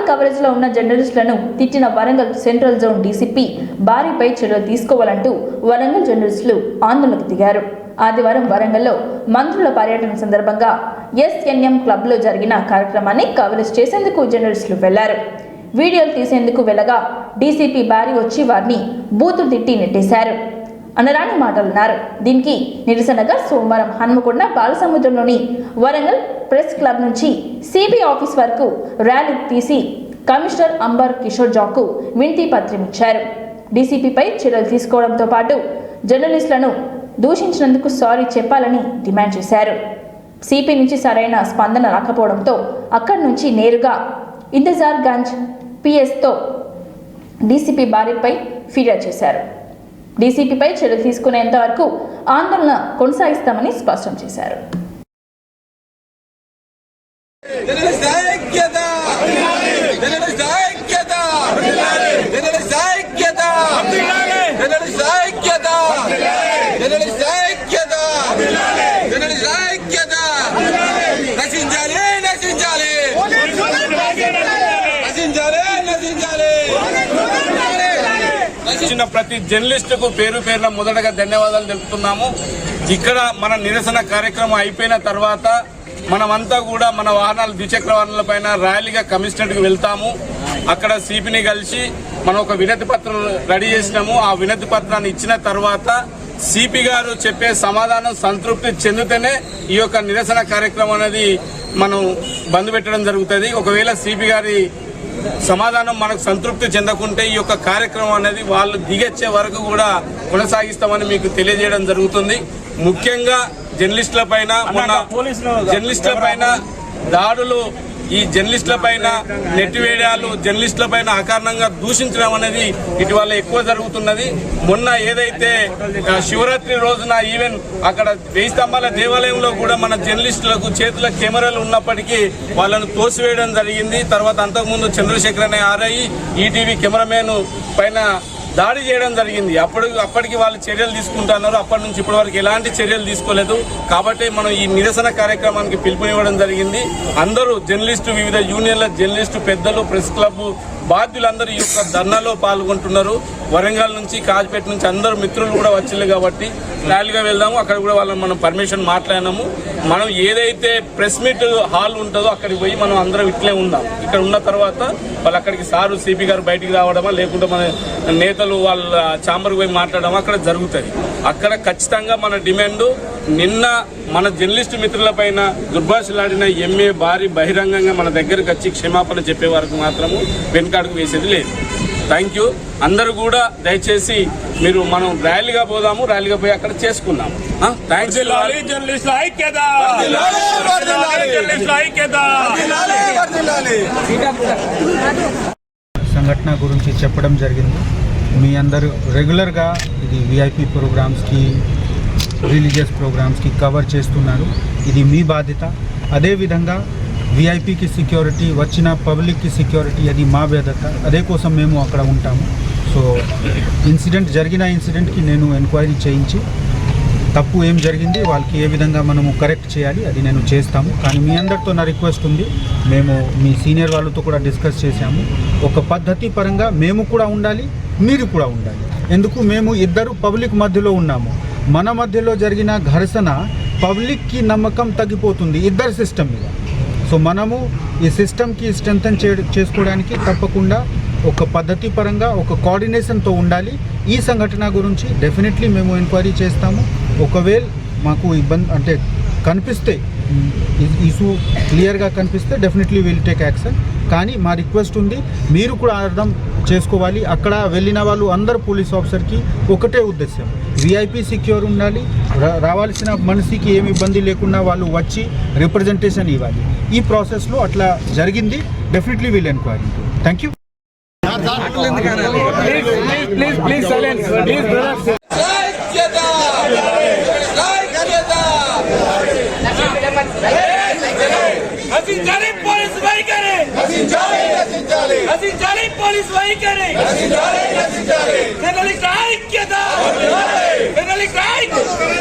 Coverage లో ఉన్న జర్నలిస్టులను తిట్టిన వరంగల్ సెంట్రల్ జోన్ డీసీపీ భారీపై చర్యలు తీసుకోవాలంటూ వరంగల్ జర్నలిస్టులు ఆందోళనకు దిగారు. ఆదివారం వరంగల్లో మంత్రుల పర్యటన సందర్భంగా ఎస్ఎన్ఎం క్లబ్ లో జరిగిన కార్యక్రమాన్ని కవరేజ్ చేసేందుకు జర్నలిస్టులు వెళ్లారు. వీడియోలు తీసేందుకు వెళ్ళగా డీసీపీ భారీ వచ్చి వారిని బూతులు తిట్టి నెట్టేశారు. అనరాని మాటలన్నారు. దీనికి నిరసనగా సోమవారం హన్మకొండ బాలసముద్రంలోని వరంగల్ ప్రెస్ క్లబ్ నుంచి సిబి ఆఫీస్ వరకు ర్యాలీ తీసి కమిషనర్ అంబర్ కిషోర్ జాకు వినతి పత్రం ఇచ్చారు. డీసీపీపై చర్యలు తీసుకోవడంతో పాటు జర్నలిస్టులను దూషించినందుకు సారీ చెప్పాలని డిమాండ్ చేశారు. సిపి నుంచి సరైన స్పందన రాకపోవడంతో అక్కడి నుంచి నేరుగా ఇంతజార్ గంజ్ పిఎస్తో డీసీపీ భారీపై ఫిర్యాదు చేశారు. డీసీపీపై చర్యలు తీసుకునేంత వరకు ఆందోళన కొనసాగిస్తామని స్పష్టం చేశారు. ప్రతి జర్నలిస్టుకు పేరు పేరున మొదటగా ధన్యవాదాలు తెలుపుతున్నాము. ఇక్కడ మన నిరసన కార్యక్రమం అయిపోయిన తర్వాత మనమంతా కూడా మన వాహనాలు ద్విచక్ర వాహనాలపైన ర్యాలీగా కమిషనర్కి వెళ్తాము. అక్కడ సిపిని కలిసి మనం ఒక వినతి పత్రం రెడీ చేసినాము. ఆ వినతి పత్రాన్ని ఇచ్చిన తర్వాత సిపి గారు చెప్పే సమాధానం సంతృప్తి చెందితేనే ఈ యొక్క నిరసన కార్యక్రమం అనేది మనం బంద్ పెట్టడం జరుగుతుంది. ఒకవేళ సిపి గారి సమాధానం మనకు సంతృప్తి చెందకుంటే ఈ యొక్క కార్యక్రమం అనేది వాళ్ళు దిగొచ్చే వరకు కూడా కొనసాగిస్తామని మీకు తెలియజేయడం జరుగుతుంది. ముఖ్యంగా జర్నలిస్టుల పైన దాడులు, ఈ జర్నలిస్టుల పైన నెట్టివేయడాలు, జర్నలిస్టుల పైన అకారణంగా దూషించడం అనేది ఇటీవల ఎక్కువ జరుగుతున్నది. మొన్న ఏదైతే శివరాత్రి రోజున ఈవెన్ అక్కడ 1000 స్తంభాల దేవాలయంలో కూడా మన జర్నలిస్టులకు చేతుల కెమెరాలు ఉన్నప్పటికీ వాళ్ళను తోసివేయడం జరిగింది. తర్వాత అంతకుముందు చంద్రశేఖర్ అనే ఆర్ఐ ఈటీవీ కెమెరామెన్ పైన దాడి చేయడం జరిగింది. అప్పటికి వాళ్ళు చర్యలు తీసుకుంటున్నారు. అప్పటి నుంచి ఇప్పటి వరకు ఎలాంటి చర్యలు తీసుకోలేదు. కాబట్టి మనం ఈ నిరసన కార్యక్రమానికి పిలుపునివ్వడం జరిగింది. అందరూ జర్నలిస్టు, వివిధ యూనియన్ల జర్నలిస్టు పెద్దలు, ప్రెస్ క్లబ్ బాధ్యులందరూ ఈ యొక్క ధర్నాలో పాల్గొంటున్నారు. వరంగల్ నుంచి, కాజ్పేట నుంచి అందరూ మిత్రులు కూడా వచ్చింది కాబట్టి ర్యాలీగా వెళ్దాము. అక్కడ కూడా వాళ్ళని మనం పర్మిషన్ మాట్లాడినాము. మనం ఏదైతే ప్రెస్ మీట్ హాల్ ఉంటుందో అక్కడికి పోయి మనం అందరం ఇట్లే ఉందాం. ఇక్కడ ఉన్న తర్వాత వాళ్ళు అక్కడికి సారు సిపి గారు బయటికి రావడమా, లేకుంటే మన నేతలు వాళ్ళ ఛాంబర్కి పోయి మాట్లాడమా అక్కడ జరుగుతుంది. అక్కడ ఖచ్చితంగా మన డిమాండ్, నిన్న మన జర్నలిస్టు మిత్రుల పైన దుర్భాషలాడిన ఎంఏ భారీ బహిరంగంగా మన దగ్గరకు వచ్చి క్షమాపణ చెప్పే వరకు మాత్రము వెనుకాడుకు వేసేది లేదు. Thank you. అందరూ కూడా దయచేసి మీరు మనం ర్యాలీగా పోదాము, ర్యాలీగా పోయి అక్కడ చేసుకుందాం. థ్యాంక్స్. సంఘటన గురించి చెప్పడం జరిగింది. మీ అందరూ రెగ్యులర్గా ఇది విఐపి ప్రోగ్రామ్స్కి, రిలీజియస్ ప్రోగ్రామ్స్కి కవర్ చేస్తున్నారు. ఇది మీ బాధ్యత. అదేవిధంగా విఐపికి సెక్యూరిటీ, వచ్చిన పబ్లిక్కి సెక్యూరిటీ, అది మా బాధ్యత. అదే కోసం మేము అక్కడ ఉంటాము. సో జరిగిన ఇన్సిడెంట్కి నేను ఎంక్వైరీ చేయించి తప్పు ఏం జరిగింది, వాళ్ళకి ఏ విధంగా మనము కరెక్ట్ చేయాలి అది నేను చేస్తాము. కానీ మీ అందరితో నా రిక్వెస్ట్ ఉంది, మేము మీ సీనియర్ వాళ్ళతో కూడా డిస్కస్ చేశాము. ఒక పద్ధతి పరంగా మేము కూడా ఉండాలి, మీరు కూడా ఉండాలి. ఎందుకు, మేము ఇద్దరు పబ్లిక్ మధ్యలో ఉన్నాము. మన మధ్యలో జరిగిన ఘర్షణ పబ్లిక్కి నమ్మకం తగ్గిపోతుంది ఇద్దరు సిస్టమ్ మీద. సో మనము ఈ సిస్టమ్కి స్ట్రెంథన్ చేసుకోవడానికి తప్పకుండా ఒక పద్ధతి పరంగా ఒక కోఆర్డినేషన్తో ఉండాలి. ఈ సంఘటన గురించి డెఫినెట్లీ మేము ఎంక్వైరీ చేస్తాము. ఒకవేళ మాకు ఇబ్బంది అంటే కనిపిస్తే, ఇష్యూ క్లియర్గా కనిపిస్తే డెఫినెట్లీ విల్ టేక్ యాక్షన్. కానీ మా రిక్వెస్ట్ ఉంది, మీరు కూడా అర్థం చేసుకోవాలి. అక్కడ వెళ్ళిన వాళ్ళు అందరు పోలీస్ ఆఫీసర్కి ఒకటే ఉద్దేశం, విఐపి సెక్యూర్ ఉండాలి, రావాల్సిన మనిషికి ఏమి ఇబ్బంది లేకుండా వాళ్ళు వచ్చి రిప్రజెంటేషన్ ఇవ్వాలి. ఈ ప్రాసెస్లో అట్లా జరిగింది. Definitely will enquiry. Thank you. Please silence please brothers. నశించాలి పోలీసు వైఖరి, నశించాలి పోలీసు వైఖరి, జర్నలిస్ట్ ఐక్యత, జర్నలిస్ట్ ఐక్యత.